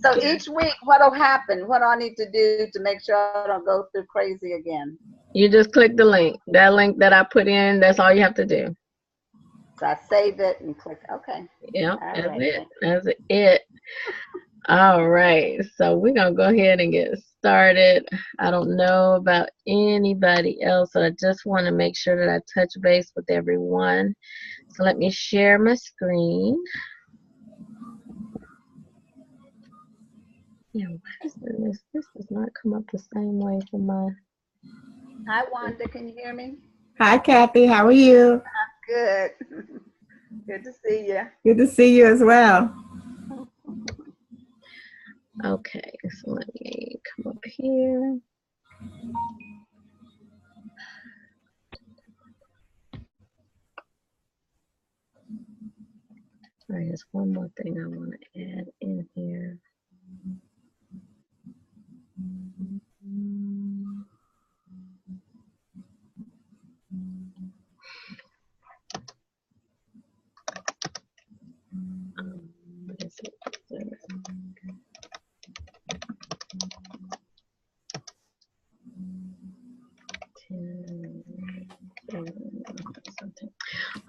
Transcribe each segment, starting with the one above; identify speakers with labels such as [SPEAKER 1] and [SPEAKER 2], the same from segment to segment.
[SPEAKER 1] So each week, what'll happen? What do I need to do to make sure I don't go through crazy again?
[SPEAKER 2] You just click the link. That link that I put in, that's all you have to do.
[SPEAKER 1] So I save it and click. Okay.
[SPEAKER 2] Yeah,
[SPEAKER 1] All
[SPEAKER 2] that's
[SPEAKER 1] right.
[SPEAKER 2] it. That's it. All right. So we're going to go ahead and get started. I don't know about anybody else, so I just want to make sure that I touch base with everyone. So let me share my screen. Yeah, why is this does not come up the same way for my...
[SPEAKER 1] Hi, Wanda. Can you hear me?
[SPEAKER 3] Hi, Kathy. How are you?
[SPEAKER 1] Good. Good to see you.
[SPEAKER 3] Good to see you as well.
[SPEAKER 2] Okay, so let me come up here. All right, there's one more thing I want to add in here. What is it?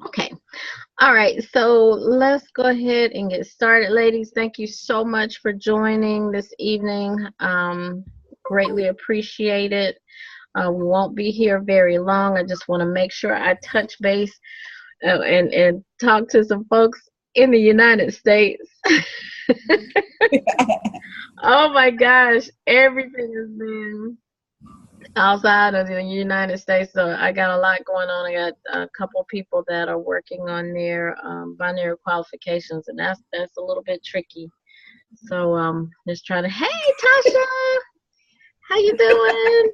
[SPEAKER 2] Okay. All right, so let's go ahead and get started, ladies. Thank you so much for joining this evening. Greatly appreciate it. We won't be here very long. I just want to make sure I touch base and talk to some folks in the United States. Oh my gosh, everything has been outside of the United States, so I got a lot going on. I got a couple people that are working on their binary qualifications, and that's a little bit tricky. So just trying to... Hey, Tasha, how you doing?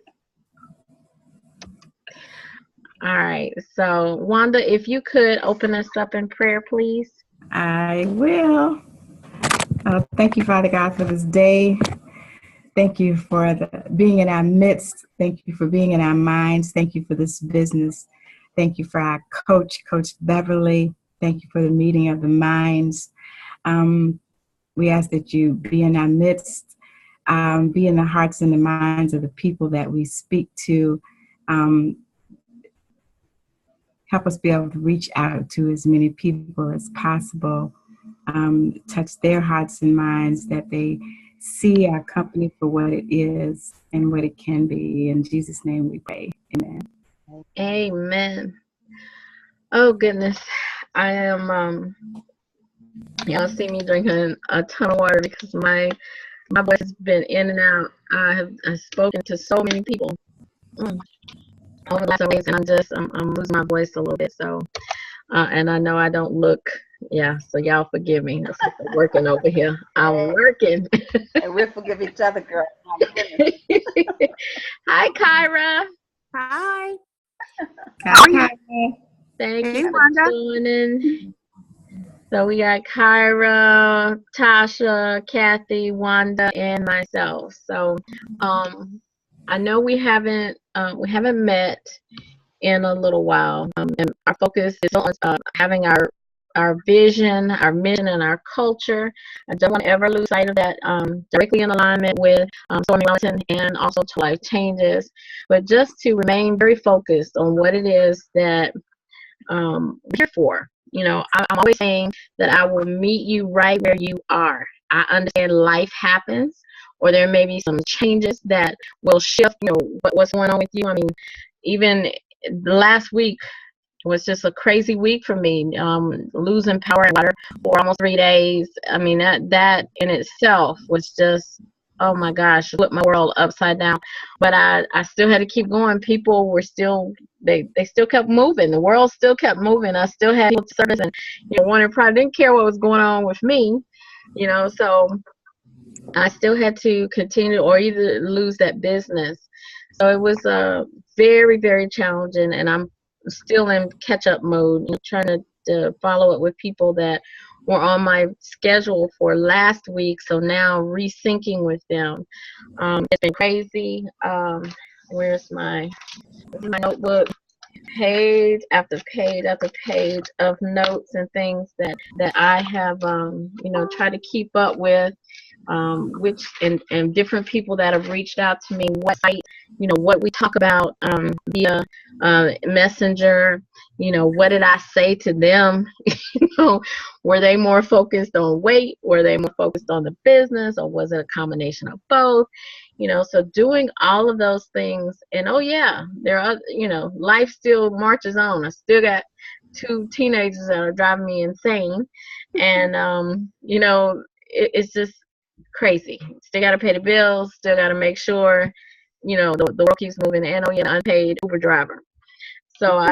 [SPEAKER 2] All right, so Wanda, if you could open us up in prayer, please.
[SPEAKER 3] I will. Thank you, Father God, for this day. Thank you for being in our midst. Thank you for being in our minds. Thank you for this business. Thank you for our coach, Coach Beverly. Thank you for the meeting of the minds. We ask that you be in our midst, be in the hearts and the minds of the people that we speak to. Help us be able to reach out to as many people as possible. Touch their hearts and minds, that they see our company for what it is and what it can be. In Jesus' name we pray. Amen.
[SPEAKER 2] Amen. Oh goodness, I am y'all see me drinking a ton of water because my voice has been in and out. I've spoken to so many people over the last several days, and I'm losing my voice a little bit. So and I know I don't look... Yeah, so y'all forgive me. I'm working over here. I'm working.
[SPEAKER 1] And we'll forgive each other, girl.
[SPEAKER 2] Hi, Kyra.
[SPEAKER 4] Hi.
[SPEAKER 3] Hi.
[SPEAKER 2] Thank you for joining. So we got Kyra, Tasha, Kathy, Wanda, and myself. So I know we haven't met in a little while, and our focus is on having our vision, our mission, and our culture. I don't want to ever lose sight of that, directly in alignment with Stormy Wellington and also to Life Changes, but just to remain very focused on what it is that we're here for. You know, I'm always saying that I will meet you right where you are. I understand life happens, or there may be some changes that will shift, you know, what's going on with you. I mean, even last week was just a crazy week for me, losing power and water for almost 3 days. I mean, that in itself was just, oh my gosh, flipped my world upside down. But I still had to keep going. People were still, they still kept moving. The world still kept moving. I still had people to service, and one probably didn't care what was going on with me, so I still had to continue or either lose that business. So it was very, very challenging, and I'm still in catch-up mode, trying to follow up with people that were on my schedule for last week, so now resyncing with them. It's been crazy. Where's my notebook? Page after page after page of notes and things that I have tried to keep up with. which and different people that have reached out to me, what site, what we talk about via Messenger, what did I say to them? Were they more focused on weight? Were they more focused on the business, or was it a combination of both? So doing all of those things, and oh yeah, there are, life still marches on. I still got 2 teenagers that are driving me insane, and it's just crazy. Still got to pay the bills. Still got to make sure, the world keeps moving. And oh yeah, unpaid Uber driver. So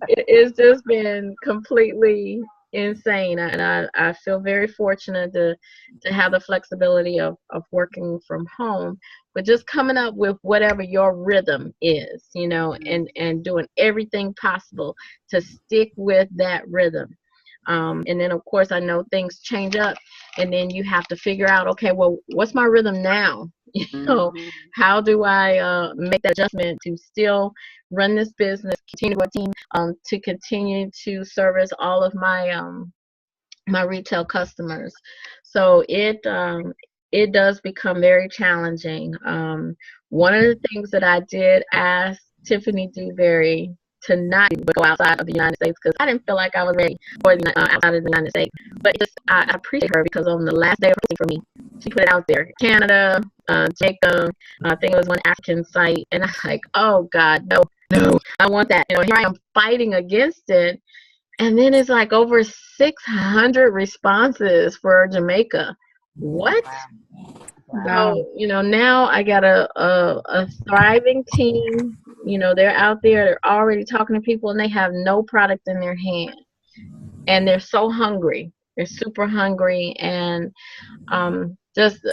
[SPEAKER 2] it's just been completely insane, and I feel very fortunate to have the flexibility of working from home, but just coming up with whatever your rhythm is, and doing everything possible to stick with that rhythm. And then of course I know things change up, and then you have to figure out, okay, well, what's my rhythm now? How do I make that adjustment to still run this business, continue to team, to continue to service all of my my retail customers. So it does become very challenging. One of the things that I did ask Tiffany Dewberry to not go outside of the United States, because I didn't feel like I was ready for outside of the United States. But I appreciate her, because on the last day of posting for me, she put it out there: Canada, Jacob, I think it was one African site, and I was like, oh God, no, I want that. Here I am fighting against it, and then it's like over 600 responses for Jamaica. What? Wow. So, now I got a thriving team. They're out there, they're already talking to people, and they have no product in their hand. And they're so hungry. They're super hungry, and just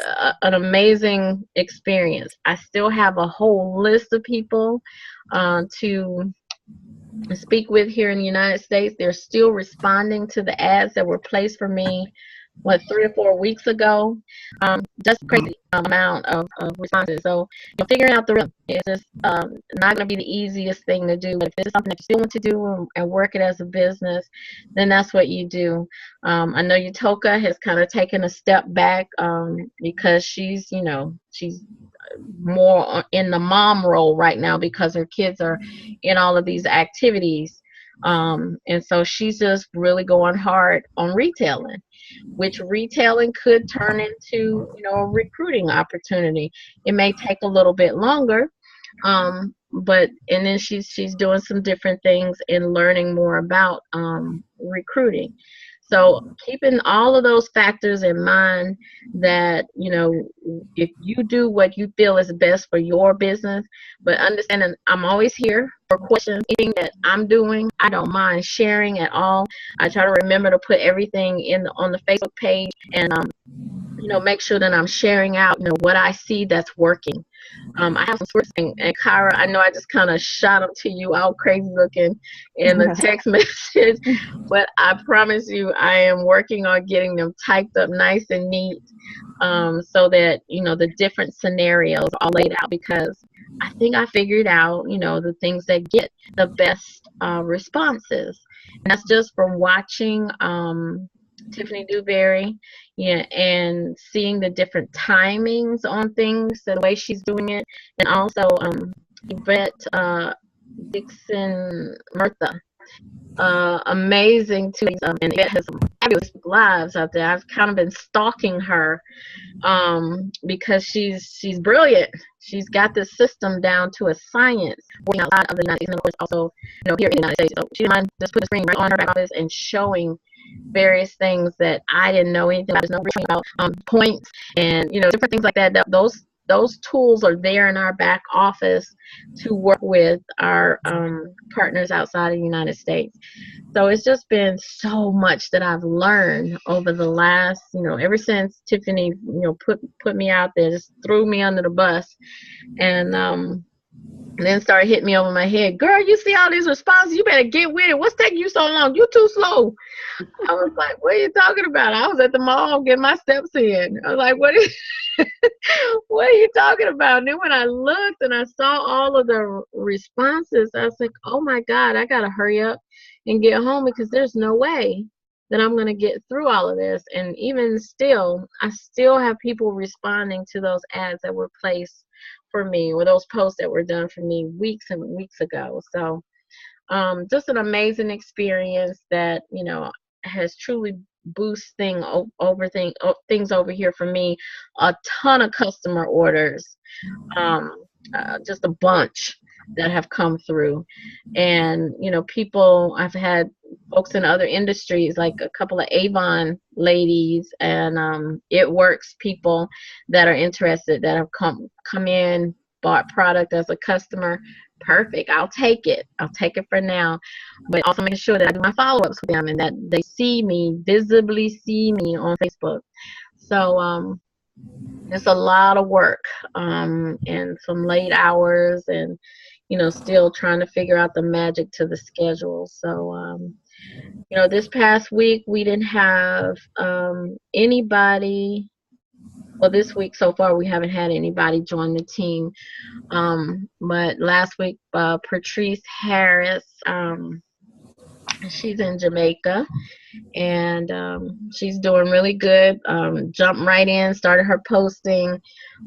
[SPEAKER 2] an amazing experience. I still have a whole list of people to speak with here in the United States. They're still responding to the ads that were placed for me 3 or 4 weeks ago. Just crazy amount of responses. So figuring out the rhythm is just not going to be the easiest thing to do. But if this is something that you still want to do and work it as a business, then that's what you do. I know Utoka has kind of taken a step back because she's more in the mom role right now, because her kids are in all of these activities. And so she's just really going hard on retailing, which retailing could turn into, a recruiting opportunity. It may take a little bit longer, but and then she's doing some different things and learning more about recruiting. So keeping all of those factors in mind, that, if you do what you feel is best for your business, but understanding I'm always here for questions. Anything that I'm doing, I don't mind sharing at all. I try to remember to put everything on the Facebook page, and make sure that I'm sharing out, what I see that's working. I have some sources, and Kyra, I know I just kind of shot them to you all crazy looking in the text message, but I promise you I am working on getting them typed up nice and neat, so that, the different scenarios are all laid out, because I think I figured out, the things that get the best responses. And that's just from watching Tiffany Dewberry, and seeing the different timings on things, the way she's doing it, and also Yvette Dixon Murtha, amazing too. And Yvette has some fabulous lives out there. I've kind of been stalking her because she's brilliant. She's got this system down to a science, working outside of the United States, and of course also here in the United States. So she didn't mind just put the screen right on her back office and showing various things that I didn't know anything about. There's no reading about points and different things like that. Those tools are there in our back office to work with our partners outside of the United States. So it's just been so much that I've learned over the last, ever since Tiffany, put me out there, just threw me under the bus, and then started hitting me over my head. Girl, you see all these responses? You better get with it. What's taking you so long? You too slow. I was like, what are you talking about? I was at the mall getting my steps in. I was like, what are you talking about? And then when I looked and I saw all of the responses, I was like, oh my God, I got to hurry up and get home, because there's no way that I'm going to get through all of this. And even still, I still have people responding to those ads that were placed for me, or those posts that were done for me weeks and weeks ago. So just an amazing experience that, you know, has truly boosting things over here for me. A ton of customer orders, just a bunch that have come through. And, you know, people, I've had folks in other industries, like a couple of Avon ladies and It Works people that are interested, that have come in, bought product as a customer. Perfect. I'll take it. I'll take it for now. But also making sure that I do my follow-ups with them and that they see me, visibly see me on Facebook. So it's a lot of work and some late hours, and, you know, still trying to figure out the magic to the schedule. So, you know, this past week we didn't have anybody. Well, this week so far we haven't had anybody join the team. But last week, Patrice Harris, she's in Jamaica, and she's doing really good. Jumped right in, started her posting,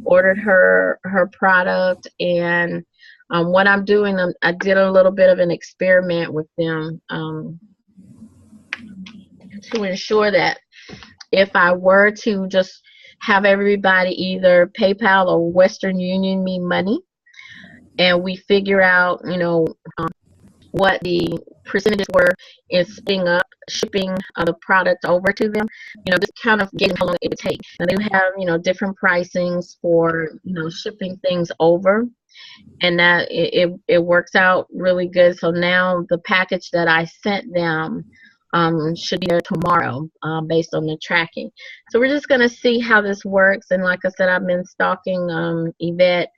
[SPEAKER 2] ordered her product, and what I'm doing, I did a little bit of an experiment with them to ensure that if I were to just have everybody either PayPal or Western Union me money, and we figure out, you know, what the percentages were in shipping the product over to them, you know, just kind of getting how long it would take. And they have, you know, different pricings for, you know, shipping things over, and that it works out really good. So now the package that I sent them should be there tomorrow, based on the tracking. So we're just going to see how this works. And like I said, I've been stalking Yvette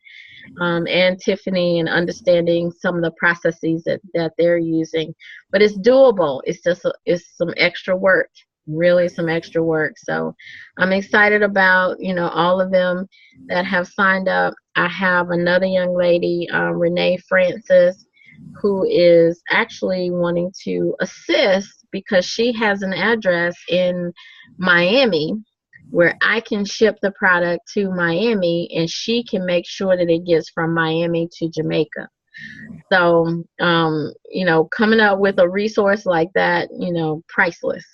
[SPEAKER 2] and Tiffany and understanding some of the processes that they're using. But it's doable. It's just it's some extra work, really some extra work. So I'm excited about, you know, all of them that have signed up. I have another young lady, Renee Francis, who is actually wanting to assist because she has an address in Miami where I can ship the product to Miami, and she can make sure that it gets from Miami to Jamaica. So, you know, coming up with a resource like that, you know, priceless,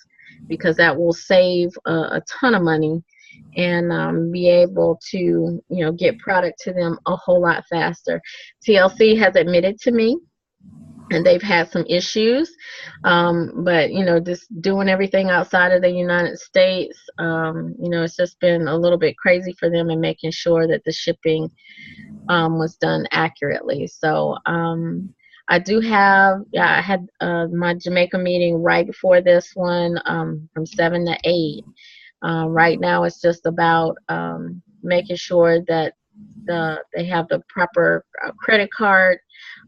[SPEAKER 2] because that will save a ton of money and be able to, you know, get product to them a whole lot faster. TLC has admitted to me, and they've had some issues, but, you know, just doing everything outside of the United States, you know, it's just been a little bit crazy for them, and making sure that the shipping was done accurately. So I do have, I had my Jamaica meeting right before this one, from 7 to 8. Right now it's just about making sure that they have the proper credit card,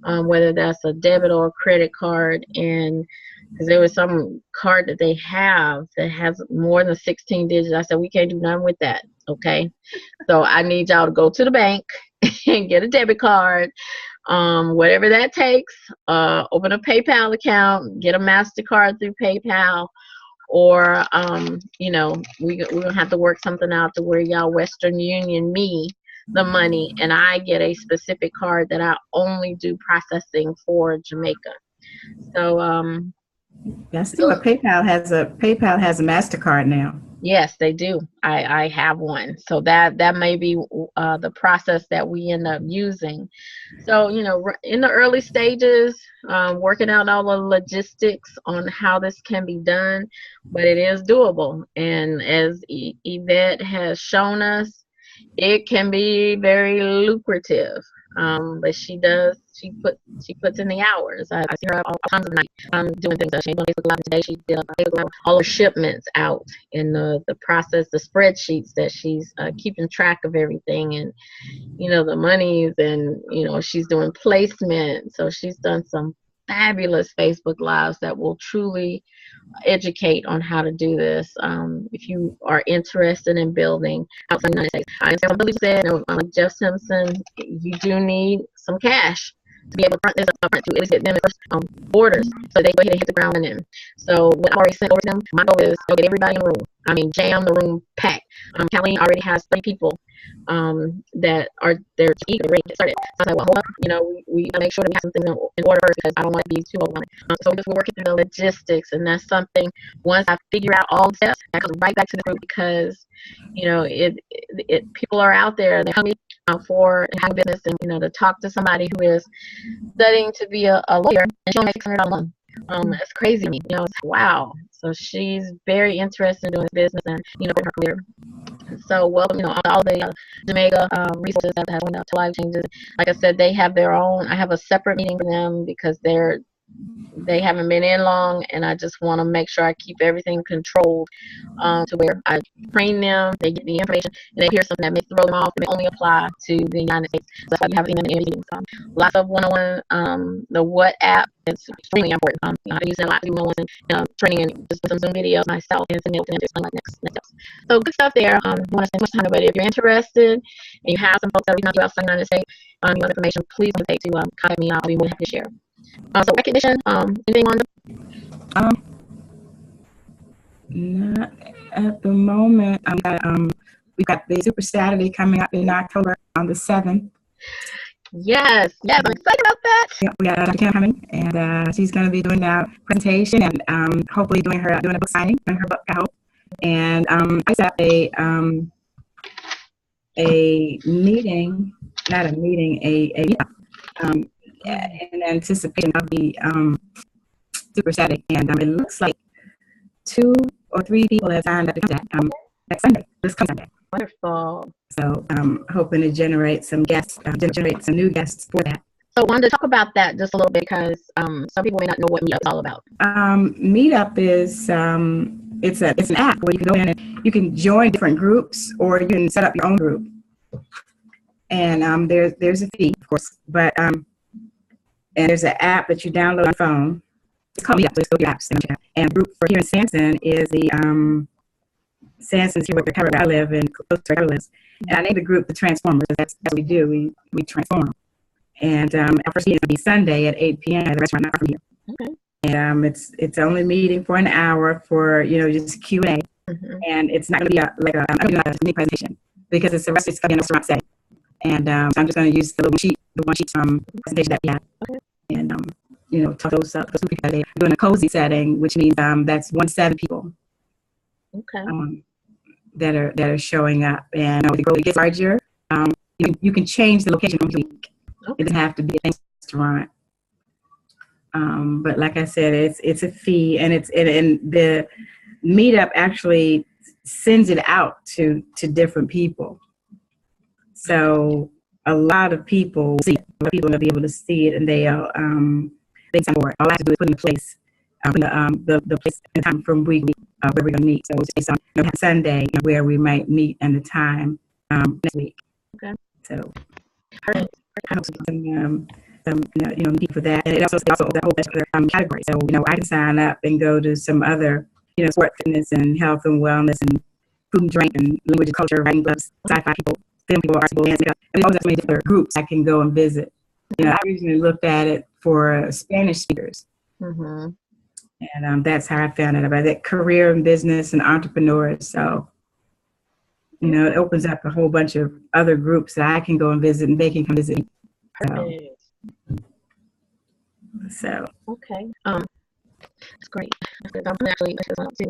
[SPEAKER 2] whether that's a debit or a credit card. And because there was some card that they have that has more than 16 digits, I said, we can't do nothing with that. Okay, so I need y'all to go to the bank and get a debit card, whatever that takes. Open a PayPal account, get a MasterCard through PayPal, or you know, we're gonna have to work something out to where y'all Western Union me the money, and I get a specific card that I only do processing for Jamaica. So
[SPEAKER 3] I see what PayPal has a MasterCard now.
[SPEAKER 2] Yes, they do. I have one. So that may be the process that we end up using. So, you know, in the early stages, working out all the logistics on how this can be done, but it is doable. And as Yvette has shown us, it can be very lucrative. But she puts in the hours. I see her all times of night doing things. She ain't doing Facebook Live today. She did all her shipments out in the process, the spreadsheets that she's keeping track of everything, and, you know, the monies, and, you know, she's doing placement. So she's done some fabulous Facebook Lives that will truly educate on how to do this. If you are interested in building outside the United States, I understand what Billy said, Jeff Simpson, you do need some cash to be able to front this up front to at least get them the first orders so they go ahead and hit the ground running. So what I've already sent over to them, my goal is to get everybody in the room. I mean, jam the room packed. Colleen already has 3 people that are there to eat and ready to get started. So I was like, well, hold up, you know, we gotta make sure that we have some things in order first because I don't want to be too overwhelming. So we're working through the logistics, and that's something once I figure out all the steps, I come right back to the group because, you know, people are out there, they're hungry for and have a business, and you know, to talk to somebody who is studying to be a lawyer and she only makes $600 a month. It's crazy to me. You know, it's wow. So she's very interested in doing this business and, you know, in her career. So, well, you know, all the Jamaica resources that have went out to Life Changes. Like I said, they have their own. I have a separate meeting for them because they haven't been in long, and I just want to make sure I keep everything controlled to where I train them, they get the information, and they hear something that may throw them off, and they only apply to the United States. So that's why we have them in meetings. Lots of one-on-one. The WhatsApp is extremely important. You know, I use that a lot to do one-on-ones and training and just put some videos myself and send it to them to explain like next steps. So good stuff there. You want to spend much time, but if you're interested and you have some folks that are reaching out to outside the United States, you want information, please don't hesitate to contact me. I'll be more than happy to share. So recognition, anything on the
[SPEAKER 3] not at the moment. We've got the Super Saturday coming up in October on the 7th.
[SPEAKER 2] Yes, I'm excited about that.
[SPEAKER 3] Yeah, we got Dr. Kim coming, and she's going to be doing a presentation and hopefully doing a book signing on her book, I hope. And I set up a meeting, not a meeting, a meetup. In anticipation of the Super Saturday, and it looks like 2 or 3 people have signed up to come back next Sunday. This comes Sunday.
[SPEAKER 2] Wonderful.
[SPEAKER 3] So I'm hoping to generate some guests, generate some new guests for that.
[SPEAKER 2] So I wanted to talk about that just a little bit because some people may not know what Meetup is all about.
[SPEAKER 3] Meetup is it's an app where you can go in and you can join different groups, or you can set up your own group. And there's a fee, of course, but and there's an app that you download on your phone. It's called Meetup, so it's your apps. And group for here in Sanson is the Sanson's here with the cover where I live and close to where I live. And I named the group the Transformers. That's what we do. We transform. And our first meeting will be Sunday at 8 p.m. at the restaurant not far from here. Okay. And it's only meeting for an hour for just Q&A. Mm-hmm. And it's not going to be I'm going to do a mini presentation because it's going to be a restaurant setting. And so I'm just going to use the one sheet presentation that we have. Okay. And talk those up because we're doing a cozy setting, which means that's 1 to 7 people.
[SPEAKER 2] Okay.
[SPEAKER 3] That are showing up, and the group gets larger. You can change the location every week. Okay. It doesn't have to be a restaurant. But like I said, it's a fee, and and the Meetup actually sends it out to different people. So a lot of people will be able to see it, and they'll sign for it. All I have to do is put in place the place and time from week where we're going to meet. So it's based on Sunday where we might meet and the time next week. Okay. So I hope some need for that, and it also the whole other category. So I can sign up and go to some other sport, fitness, and health and wellness, and food and drink, and language and culture, writing clubs, sci-fi people, film people, arts people, dance people. I mean, all those many different groups I can go and visit. I usually looked at it for Spanish speakers. Mm-hmm. And that's how I found out about that, career and business and entrepreneurs. So, it opens up a whole bunch of other groups that I can go and visit, and they can come visit me. So. Okay.
[SPEAKER 2] That's great. I'm actually look this one up too.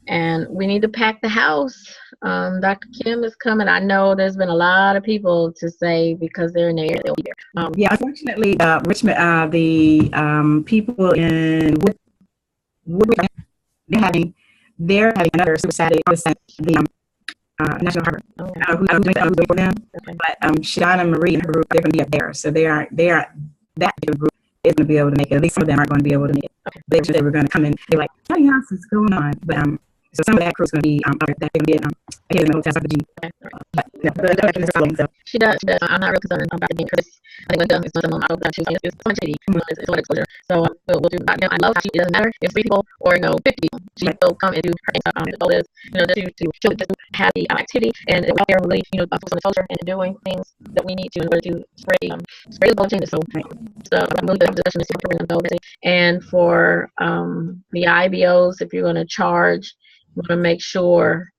[SPEAKER 2] And we need to pack the house. Dr. Kim is coming. I know there's been a lot of people to say because they're in the area, they'll be there.
[SPEAKER 3] Yeah, unfortunately, Richmond, the people in Woodbridge, they're having another Super Saturday on the National Harbor. Oh. I don't know who's doing for them, okay. But Shana Marie and her group, they're going to be up there. So they are that group is going to be able to make it. At least some of them are going to be able to make it. Okay. They were going to come in. They're like, tiny house is going on, but So some of that crew's going to be out there. They're going to be here in the hotel, the G. But the following, so.
[SPEAKER 2] She does. I'm not real concerned about it being Chris. I think it's some of my own choosing. It's so much shady. It's one exposure. So we'll do that. I love how it doesn't matter if 3 people or 50 people. She will come and do her thing. The goal is, to show that this has the activity and out there really, focus on the culture and doing things that we need to in order to spread the ball changes. So I'm going to have a discussion to see what we're going to go. And for the IBOs, if you're going to charge, you want to make sure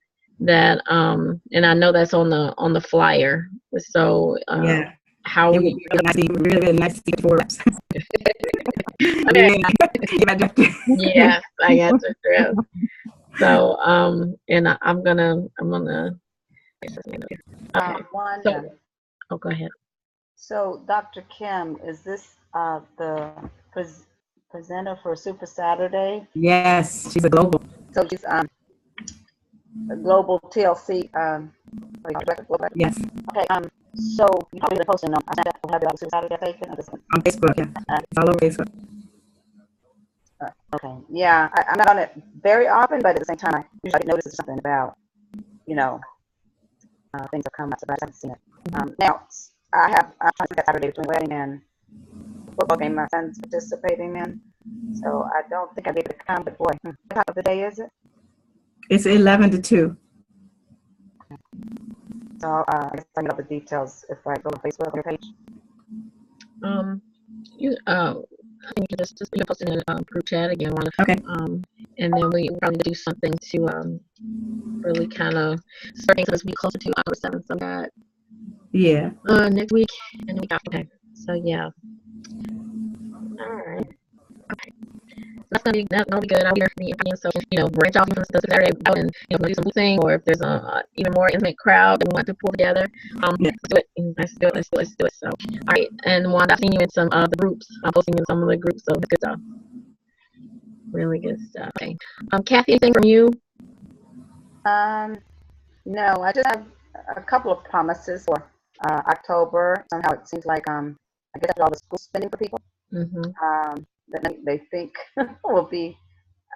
[SPEAKER 2] that and I know that's on the flyer. So
[SPEAKER 3] yeah.
[SPEAKER 2] How
[SPEAKER 3] it would be really nice to see 4 reps.
[SPEAKER 2] Okay. Yes, I got you. So and I'm gonna okay.
[SPEAKER 1] Wanda.
[SPEAKER 2] So, go ahead.
[SPEAKER 1] So Dr. Kim, is this the presenter for Super Saturday?
[SPEAKER 3] Yes, she's a global.
[SPEAKER 1] So she's a global TLC.
[SPEAKER 3] Yes.
[SPEAKER 1] Okay. So you probably been posting on Super Saturday
[SPEAKER 3] on Facebook. Yeah, it's all over Facebook.
[SPEAKER 1] Okay. Yeah, I'm not on it very often, but at the same time, I usually notice something about things that come up, so I haven't seen it. Now I'm trying to get Saturday between wedding and football game my son's participating in, so I don't think I'll be able to come. But boy, what time of the day is it?
[SPEAKER 3] It's 11 to 2.
[SPEAKER 1] So I guess I know the details if I go to Facebook on your page.
[SPEAKER 2] I think you just be posting in a group chat again.
[SPEAKER 3] Okay.
[SPEAKER 2] And then we probably do something to really kind of start things as we closer to October 7th. So that next week and the week after. Okay. So yeah. All right. Okay. That'll be good. I'll be here again. So branch off from the Saturday out and do some thing, or if there's a even more intimate crowd that we want to pull together, let's do it. Let's do it. So all right. And Wanda, I've seen you in some of the groups. I'm posting in some of the groups, so that's good stuff. Really good stuff. Okay. Kathy, anything from you?
[SPEAKER 1] No, I just have a couple of promises for October. Somehow it seems like I guess all the school spending for people.
[SPEAKER 2] Mm-hmm.
[SPEAKER 1] That they think will be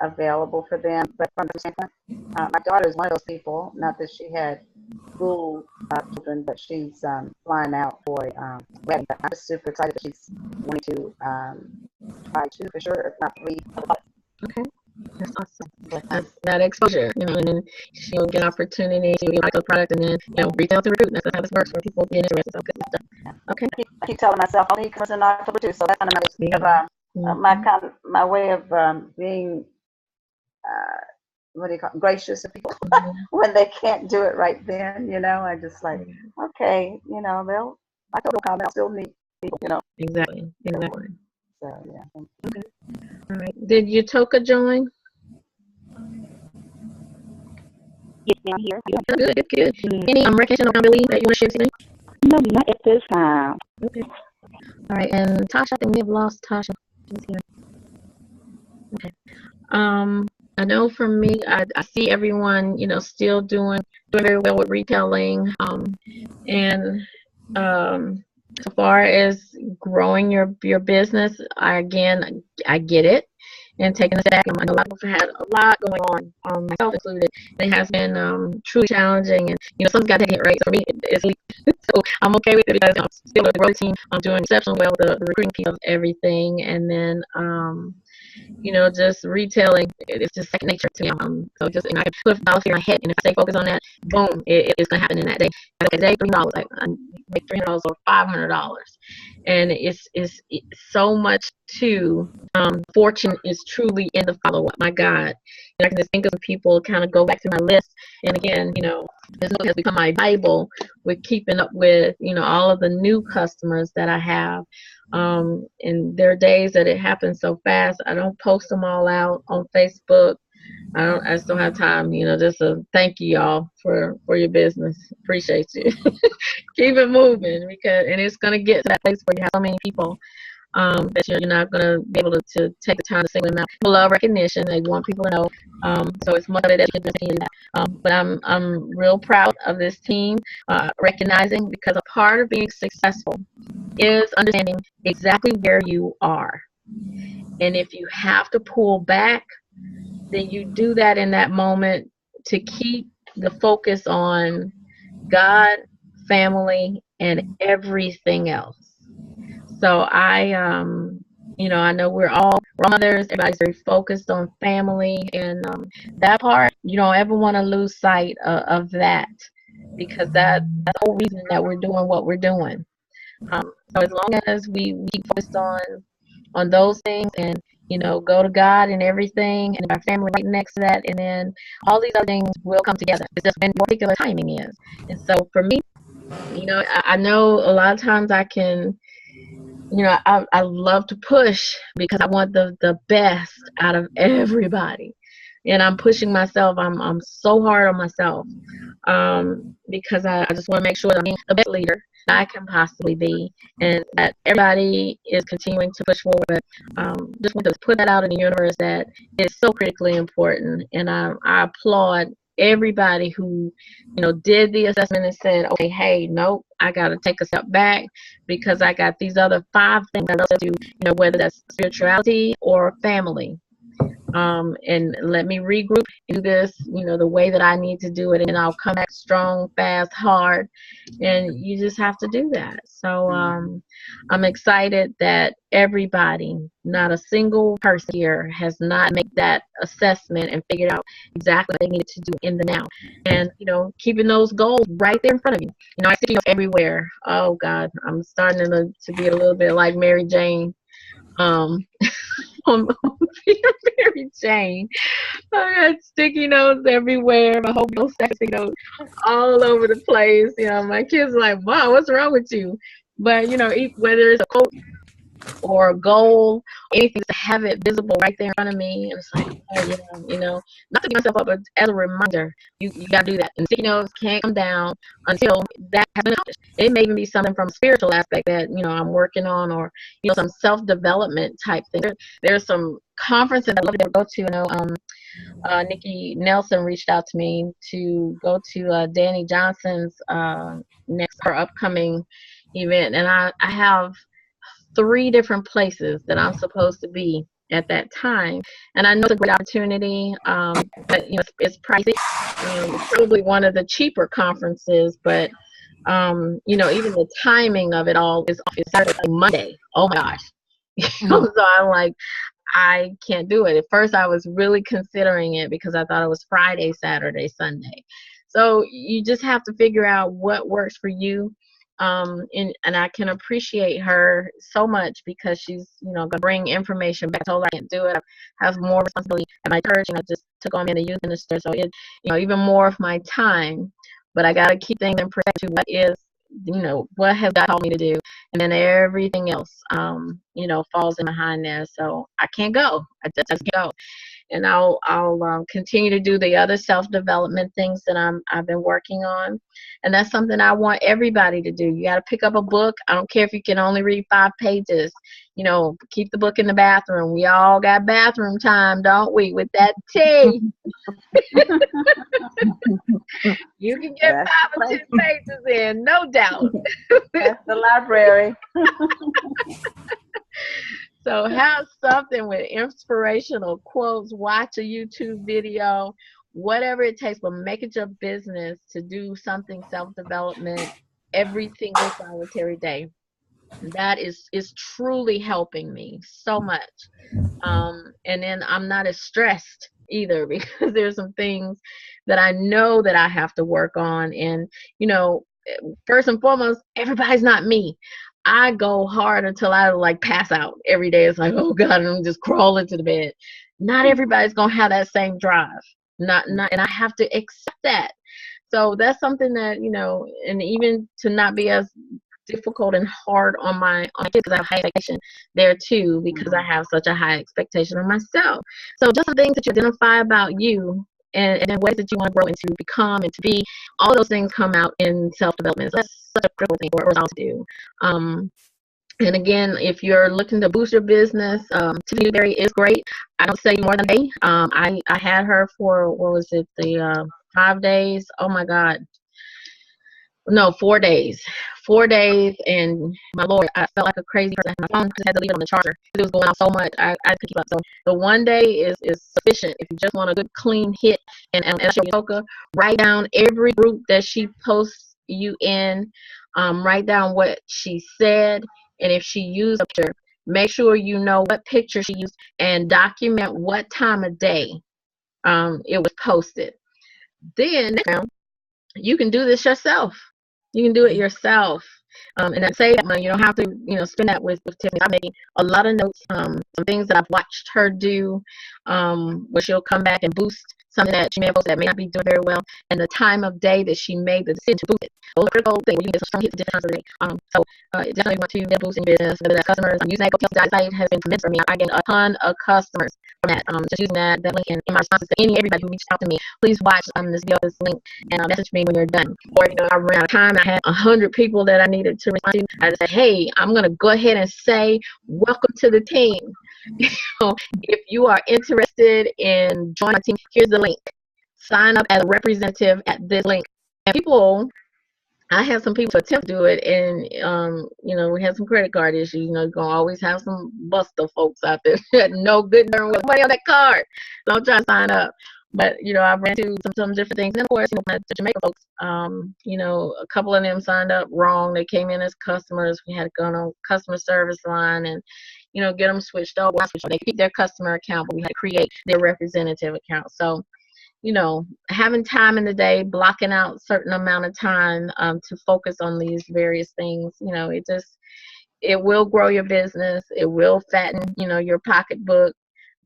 [SPEAKER 1] available for them. But from the standpoint, my daughter is one of those people, not that she had school children, but she's flying out for a wedding. But I'm just super excited that she's wanting to try 2 for sure, if not 3.
[SPEAKER 2] Okay. That's awesome. That exposure, and then she'll get an opportunity to get a product and then, retail to recruit. That's how this works when people get interested. So good stuff. Okay.
[SPEAKER 1] I keep telling myself I'll need customers in October too, so that's kind of my way of being what do you call it? Gracious to people when they can't do it right then. I just like okay, October will come, I'll still meet people.
[SPEAKER 2] Exactly.
[SPEAKER 1] So yeah.
[SPEAKER 2] All right. Did Utoka join?
[SPEAKER 4] Yes, ma'am, here.
[SPEAKER 2] Good. Any recognition or accountability that you want to share today?
[SPEAKER 4] No, not at this time.
[SPEAKER 2] Okay. All right. And Tasha, I think we have lost Tasha. She's here. Okay. I know for me, I see everyone, still doing very well with retailing. And so far as growing your business, I get it. And taking a step, I know a lot of us had a lot going on, myself included. It has been truly challenging, and something's got to take it right. So for me, it's so I'm okay with it because I'm still a growth team. I'm doing exceptionally well with the recruiting piece of everything, and then just retailing, it's just second nature to me. So I can put a dollar figure in my head, and if I stay focused on that, boom, it's gonna happen in that day. Today, $3. I make $300 or $500, and it's so much to fortune is truly in the follow-up. My God, and I can just think of people, kind of go back to my list, and again, this book has become my Bible with keeping up with all of the new customers that I have. And there are days that it happens so fast. I don't post them all out on Facebook. I just don't have time, just a thank you y'all for your business. Appreciate you. Keep it moving, and it's going to get to that place where you have so many people that you're not going to be able to take the time to single them out. People love recognition. They want people to know. So it's much of it that you can do that. But I'm real proud of this team, recognizing, because a part of being successful is understanding exactly where you are. And if you have to pull back, then you do that in that moment to keep the focus on God, family, and everything else. So I know we're all mothers. Everybody's very focused on family, and that part you don't ever want to lose sight of that, because that's the whole reason that we're doing what we're doing. So as long as we keep focused on those things, and go to God and everything, and our family right next to that, and then all these other things will come together. It's just when particular timing is. And so for me, I know a lot of times I can, I love to push because I want the best out of everybody. And I'm pushing myself. I'm so hard on myself, because I just want to make sure that I'm being the best leader that I can possibly be, and that everybody is continuing to push forward. But just want to put that out in the universe that it's so critically important. And I applaud everybody who did the assessment and said, okay, hey, nope, I got to take a step back because I got these other 5 things that I do, whether that's spirituality or family. And let me regroup and do this, the way that I need to do it, and I'll come back strong, fast, hard, and you just have to do that. So I'm excited that everybody, not a single person here, has not made that assessment and figured out exactly what they needed to do in the now, and keeping those goals right there in front of you. I see them everywhere. Oh God, I'm starting to be a little bit like Mary Jane. On Mary Jane. I got sticky notes everywhere. My whole bill stack sticky notes all over the place. My kids are like, "Wow, what's wrong with you?" But whether it's a quote or a goal, anything, to have it visible right there in front of me, and it's like, oh yeah, not to beat myself up, but as a reminder, you got to do that. And sticky notes can't come down until that has been accomplished. It may even be something from a spiritual aspect that I'm working on, or some self-development type thing. There's some conferences I'd love to go to. Nikki Nelson reached out to me to go to Danny Johnson's her upcoming event, and I have 3 different places that I'm supposed to be at that time, and I know it's a great opportunity, but it's pricey. It's probably one of the cheaper conferences, but even the timing of it all is Saturday, Monday. Oh my gosh. So I'm like, I can't do it. At first I was really considering it because I thought it was Friday, Saturday, Sunday. So you just have to figure out what works for you. And I can appreciate her so much because she's, gonna bring information back. I told her I can't do it. I have more responsibility at my church, and I just took on being a youth minister. So it, even more of my time, but I gotta keep things in perspective to what is, what has God told me to do, and then everything else, falls in behind there. So I can't go. I just can't go. And I'll continue to do the other self-development things that I've been working on, and that's something I want everybody to do. You got to pick up a book. I don't care if you can only read 5 pages. Keep the book in the bathroom. We all got bathroom time, don't we? With that tea, you can get 5 or 10 pages in, no doubt.
[SPEAKER 1] That's the library.
[SPEAKER 2] So have something with inspirational quotes, watch a YouTube video, whatever it takes, but make it your business to do something self-development every single solitary day. That is truly helping me so much. And then I'm not as stressed either because there's some things that I know that I have to work on. And, first and foremost, everybody's not me. I go hard until I pass out every day. It's like, oh God, I'm just crawling to the bed. Not everybody's gonna have that same drive. Not, and I have to accept that. So that's something that, and even to not be as difficult and hard on my kids, because I have high expectation there too, because I have such a high expectation of myself. So just some things that you identify about you, and ways that you want to grow and to become and to be, all those things come out in self-development. So that's such a critical thing for us all to do. And again, if you're looking to boost your business, Tiffany Newberry is great. I don't say more than a day. I had her for, what was it, the 5 days? Oh my God. No, 4 days. 4 days, and my Lord, I felt like a crazy person. My phone just had to leave it on the charger because it was going out so much. I couldn't keep up. So the 1 day is sufficient if you just want a good clean hit. And Ashoka, write down every group that she posts you in. Write down what she said, and if she used a picture, make sure you know what picture she used and document what time of day it was posted. Then you can do this yourself. You can do it yourself. And then save that money. You don't have to, spend that with Tiffany. I'm making a lot of notes, some things that I've watched her do, where she'll come back and boost something that she may have posted that may not be doing very well, and the time of day that she made the decision to boost it. Those are critical things where you get some strong hits at different times of the day. So definitely want to get a boost in business, whether that's customers. I'm using that GoTales.site has been tremendous for me. I get a ton of customers from that. Just using that link in my responses to everybody who reached out to me. Please watch this video, this link, and message me when you're done. Or I ran out of time. I had 100 people that I needed to respond to. I just said, hey, I'm gonna go ahead and say welcome to the team. If you are interested in joining my team, here's the link. Sign up as a representative at this link. And I had some people attempt to do it, and we had some credit card issues. You're gonna always have some buster folks out there that no good darn well money on that card. So I'm trying to sign up. But I ran into some different things, and of course, the Jamaica folks, a couple of them signed up wrong. They came in as customers. We had to go on a customer service line and get them switched over. They keep their customer account, but we had to create their representative account. So having time in the day, blocking out certain amount of time to focus on these various things, it will grow your business. It will fatten your pocketbook,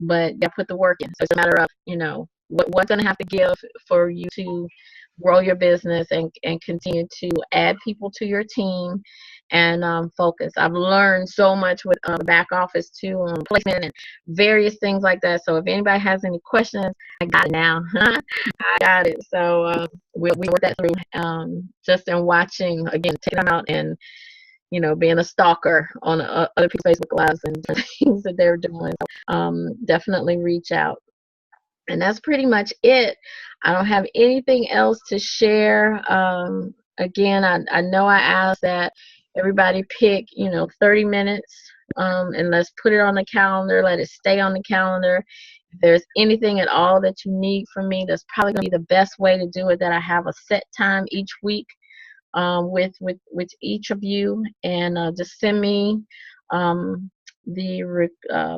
[SPEAKER 2] but you put the work in. So it's a matter of what's going to have to give for you to grow your business and continue to add people to your team and focus. I've learned so much with back office too, on placement and various things like that. So if anybody has any questions, I got it now. I got it. So we work that through just in watching, again, taking them out and being a stalker on other people's Facebook lives and things that they're doing. So, definitely reach out. And that's pretty much it. I don't have anything else to share. Again, I know I asked that everybody pick, 30 minutes, and let's put it on the calendar. Let it stay on the calendar. If there's anything at all that you need from me, that's probably going to be the best way to do it, that I have a set time each week with each of you, and just send me the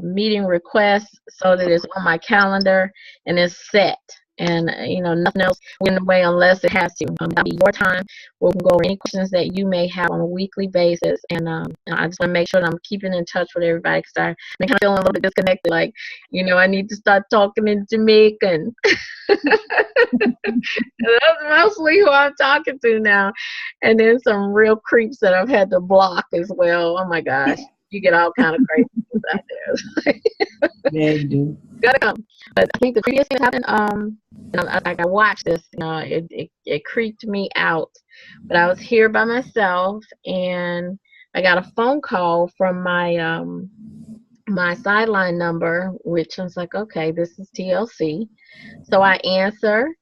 [SPEAKER 2] meeting request so that it's on my calendar and it's set, and nothing else in the way unless it has to. That'll be your time. We'll go over any questions that you may have on a weekly basis, and I just want to make sure that I'm keeping in touch with everybody, because I've been kind of feeling a little bit disconnected, like I need to start talking in Jamaican. That's mostly who I'm talking to now, and then some real creeps that I've had to block as well. Oh my gosh. You get all kind of crazy things out there.
[SPEAKER 3] Yeah, you do.
[SPEAKER 2] Gotta come. But I think the previous thing that happened, I watched this, it creeped me out. But I was here by myself, and I got a phone call from my my sideline number, which I was like, okay, this is TLC. So I answer,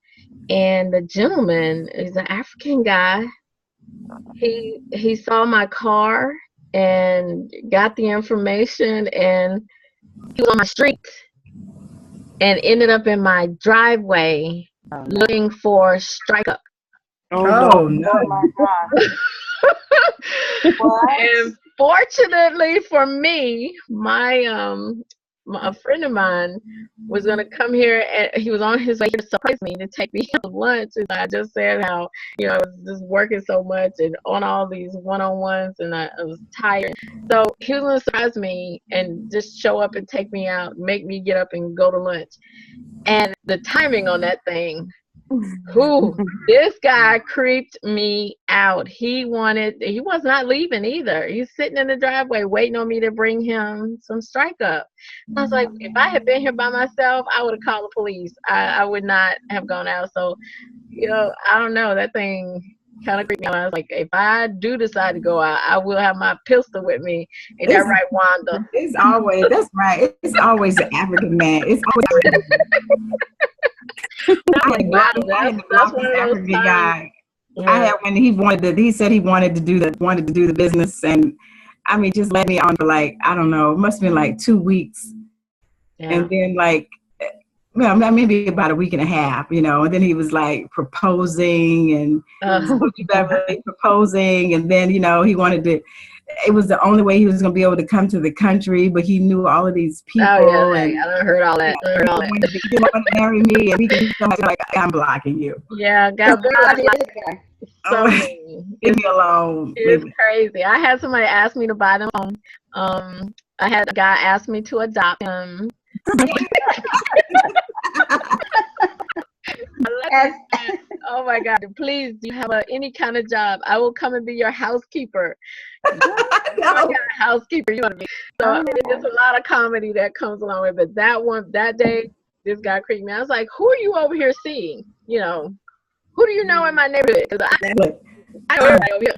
[SPEAKER 2] and the gentleman is an African guy. He saw my car and got the information, and he was on my street and ended up in my driveway looking for strike up.
[SPEAKER 3] Oh no.
[SPEAKER 1] Oh my God.
[SPEAKER 2] And fortunately for me, a friend of mine was going to come here, and he was on his way here to surprise me to take me to lunch. And I just said how, I was just working so much and on all these one-on-ones, and I was tired. So he was going to surprise me and just show up and take me out, make me get up and go to lunch. And the timing on that thing, this guy creeped me out. He was not leaving either. He's sitting in the driveway waiting on me to bring him some strike up. I was like, if I had been here by myself, I would have called the police. I would not have gone out. So, I don't know. That thing kind of creeped me out. I was like, if I do decide to go out, I will have my pistol with me. Ain't that right, Wanda?
[SPEAKER 3] It's always, that's right. It's always the African man. It's always
[SPEAKER 2] That's one of those
[SPEAKER 3] African guy. I had when he said he wanted to do the business, and I mean, just led me on for like, I don't know, it must have been like 2 weeks.
[SPEAKER 2] Yeah.
[SPEAKER 3] And then like, well, maybe about a week and a half, and then he was like proposing and Beverly proposing. And then, he wanted to, it was the only way he was going to be able to come to the country, but he knew all of these people.
[SPEAKER 2] Oh, yeah,
[SPEAKER 3] and
[SPEAKER 2] I heard all that.
[SPEAKER 3] He didn't want to marry me, and he can do so much. Like, I'm blocking you.
[SPEAKER 2] Yeah, God bless you. So
[SPEAKER 3] leave me alone.
[SPEAKER 2] It's crazy. I had somebody ask me to buy them home. I had a guy ask me to adopt him. Oh my God! Please, do you have any kind of job? I will come and be your housekeeper. What kind of housekeeper you want to be? So there's a lot of comedy that comes along with it. But that day, this guy creeped me. I was like, "Who are you over here seeing? Who do you know in my neighborhood?" Because I know everybody over here.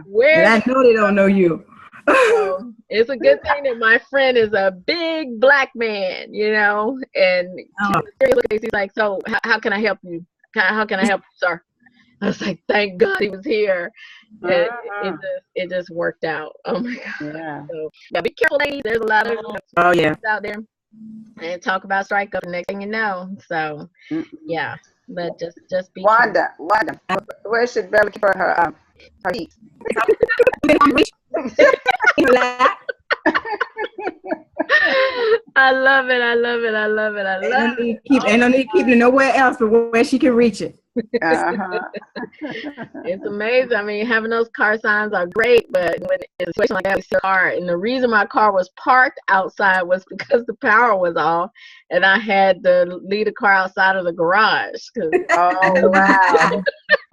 [SPEAKER 2] Where?
[SPEAKER 3] I know they don't know you.
[SPEAKER 2] So it's a good thing that my friend is a big black man, and he's like, "So how can I help you? How can I help you, sir?" I was like, "Thank God he was here." It just worked out. Oh my God.
[SPEAKER 1] Yeah.
[SPEAKER 2] So be careful, ladies. There's a lot of out there, and talk about strike up. The next thing you know, so yeah. But just be
[SPEAKER 1] Wanda, where should Bella keep her keys?
[SPEAKER 2] I love it. I love it. I love it. I love it.
[SPEAKER 3] Ain't no need keeping it nowhere else but where she can reach it.
[SPEAKER 2] It's amazing. I mean, having those car signs are great, but when in a situation like that, we see a car. And the reason my car was parked outside was because the power was off, and I had to leave the car outside of the garage.
[SPEAKER 1] Oh wow!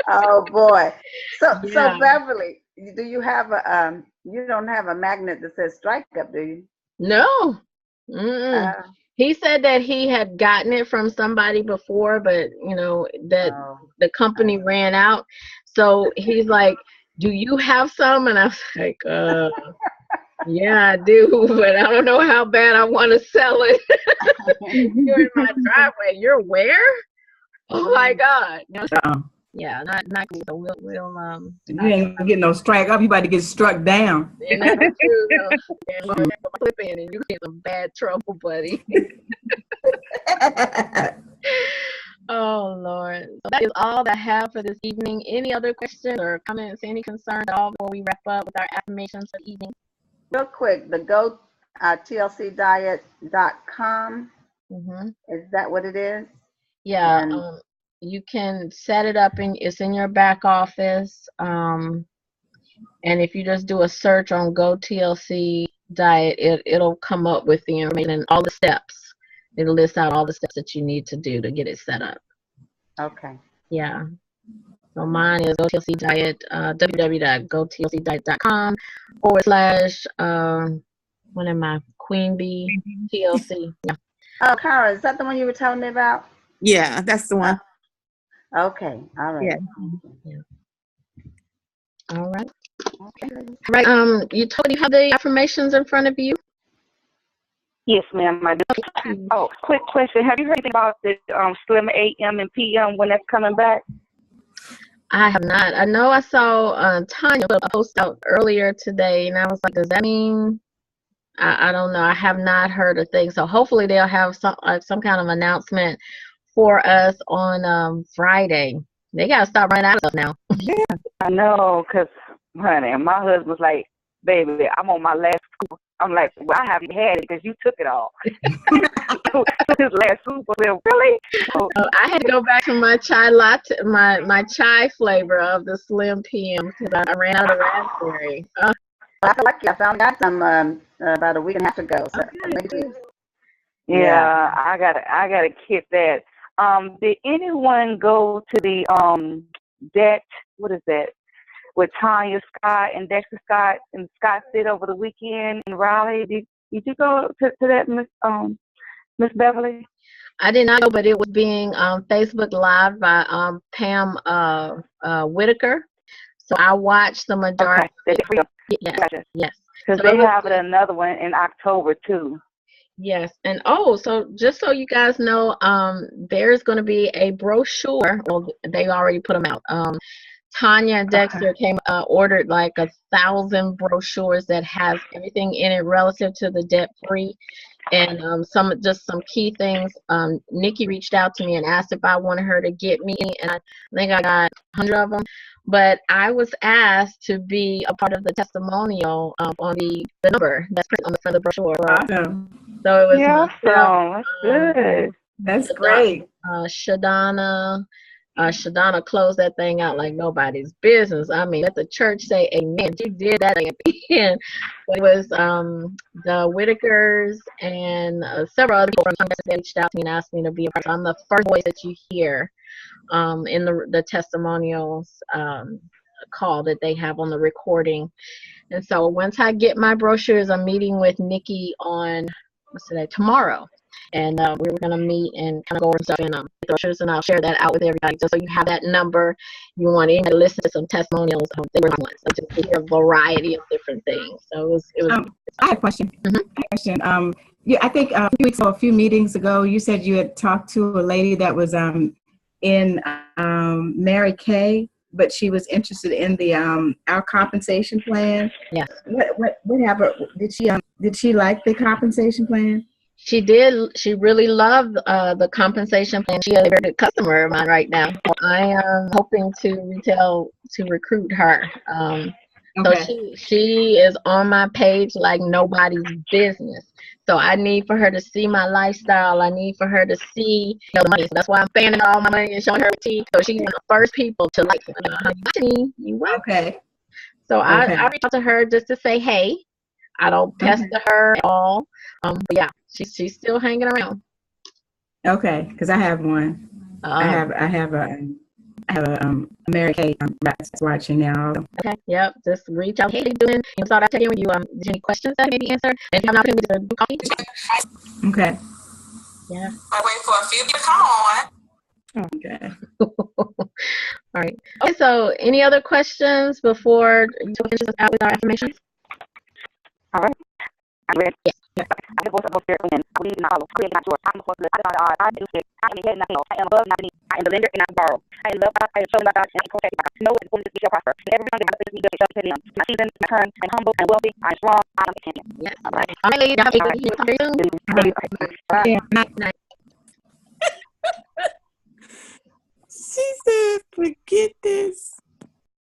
[SPEAKER 1] Oh boy! So Beverly, do you have a you don't have a magnet that says strike up, do you?
[SPEAKER 2] No. He said that he had gotten it from somebody before, but the company ran out. So he's like, "Do you have some?" And I was like, "Yeah, I do, but I don't know how bad I want to sell it." You're in my driveway. You're where? Oh my God! Yeah, not good. So we'll
[SPEAKER 3] you ain't gonna get no strike up. You about to get struck down.
[SPEAKER 2] And that's true. Flip in and you get some bad trouble, buddy. Oh Lord. So that is all that I have for this evening. Any other questions or comments, any concerns at all before we wrap up with our affirmations for the evening?
[SPEAKER 1] Real quick, the go tlcdiet.com. Is that what it is?
[SPEAKER 2] Yeah. You can set it up it's in your back office. And if you just do a search on Go TLC Diet, it'll come up with the information and all the steps. It'll list out all the steps that you need to do to get it set up.
[SPEAKER 1] Okay.
[SPEAKER 2] Yeah. So mine is Go TLC Diet, www.gotlcdiet.com / what am I? Queen Bee TLC. Yeah.
[SPEAKER 1] Oh, Cara, is that the one you were telling me about?
[SPEAKER 5] Yeah, that's the one.
[SPEAKER 1] Okay. All right.
[SPEAKER 2] Yeah. All right. Okay. All right. You have the affirmations in front of you?
[SPEAKER 4] Yes, ma'am. I do. Oh, quick question. Have you heard anything about the Slim AM and PM when that's coming back?
[SPEAKER 2] I have not. I know I saw Tanya put a post out earlier today, and I was like, does that mean? I don't know. I have not heard a thing. So hopefully they'll have some kind of announcement for us on Friday. They gotta stop running out of stuff now.
[SPEAKER 4] Yeah, I know, cause honey, my husband was like, "Baby, I'm on my last scoop." I'm like, "Well, I haven't had it because you took it all." His last scoop was really.
[SPEAKER 2] So I had to go back to my chai latte, my chai flavor of the Slim PM because I ran out of raspberry.
[SPEAKER 1] I feel like I found out some about a week and a half ago. So maybe.
[SPEAKER 4] Yeah, I gotta keep that. Did anyone go to the debt? What is that? With Tanya Scott and Dexter Scott and Scott Fit over the weekend in Raleigh. Did you go to that, Miss Beverly?
[SPEAKER 2] I did not go, but it was being Facebook Live by Pam Whitaker. So I watched the majority.
[SPEAKER 4] Okay.
[SPEAKER 2] Yes.
[SPEAKER 4] Because they have another one in October too.
[SPEAKER 2] Yes, and so just so you guys know, there's going to be a brochure. Well, they already put them out. Tanya and Dexter ordered like 1,000 brochures that has everything in it relative to the debt free, and some key things. Nikki reached out to me and asked if I wanted her to get me, and I think I got 100 of them. But I was asked to be a part of the testimonial on the number that's printed on the front of the brochure.
[SPEAKER 3] Awesome.
[SPEAKER 2] So it was
[SPEAKER 4] myself, that's good.
[SPEAKER 3] That's great.
[SPEAKER 2] Shadana closed that thing out like nobody's business. I mean, let the church say amen. She did that at the end. It was the Whitakers and several other people from Congress that reached out to me and asked me to be a part. I'm the first voice that you hear in the testimonials call that they have on the recording. And so once I get my brochures, I'm meeting with Nikki on tomorrow. And we were going to meet and kind of go over stuff in brochures, and I'll share that out with everybody. So you have that number. You want anybody to listen to some testimonials. They were ones. So just to hear a variety of different things. So it was
[SPEAKER 3] I have a question.
[SPEAKER 2] Mm-hmm.
[SPEAKER 3] I have a question. Yeah, I think a few meetings ago, you said you had talked to a lady that was in Mary Kay, but she was interested in the our compensation plan.
[SPEAKER 2] Yes.
[SPEAKER 3] What happened? Did she like the compensation plan?
[SPEAKER 2] She did. She really loved the compensation plan. She is a very good customer of mine right now. So I am hoping to recruit her.
[SPEAKER 3] Okay.
[SPEAKER 2] So she is on my page like nobody's business. So I need for her to see my lifestyle. I need for her to see the money. So that's why I'm fanning all my money and showing her tea. So she's one of the first people to like you.
[SPEAKER 3] Okay.
[SPEAKER 2] So I reached out to her just to say, hey, I don't pester her at all. But yeah, she's still hanging around.
[SPEAKER 3] Okay, because I have one. I have a Mary Kay that's watching now.
[SPEAKER 2] Okay, yep. Just reach out. Hey, how you doing? And so I'll check in with you. Did you have any questions that maybe answer? And if you have an opportunity to do coffee.
[SPEAKER 3] Okay.
[SPEAKER 2] Yeah.
[SPEAKER 5] I wait for a few to come on.
[SPEAKER 3] Okay.
[SPEAKER 2] All right. Okay, so any other questions before you finish us out with our affirmations?
[SPEAKER 4] All right. I'm ready.
[SPEAKER 2] Yes.
[SPEAKER 4] I am the Spirit within. I believe in my follow. Create not yours. I am the force of the I do sick. I am the head and not the tail. I am above, not beneath. I am the lender and not the borrower. I am loved by God. I am chosen by God and protected by God. No one is going to be shall prosper. And every tongue that rises against me shall be condemned. My season, my turn, I'm humble and wealthy. I'm strong. I'm a champion.
[SPEAKER 2] Yes.
[SPEAKER 4] All right.
[SPEAKER 2] All right, ladies. Have a good evening. Very soon.
[SPEAKER 3] Yeah.
[SPEAKER 2] Night.
[SPEAKER 3] She said, "Forget this."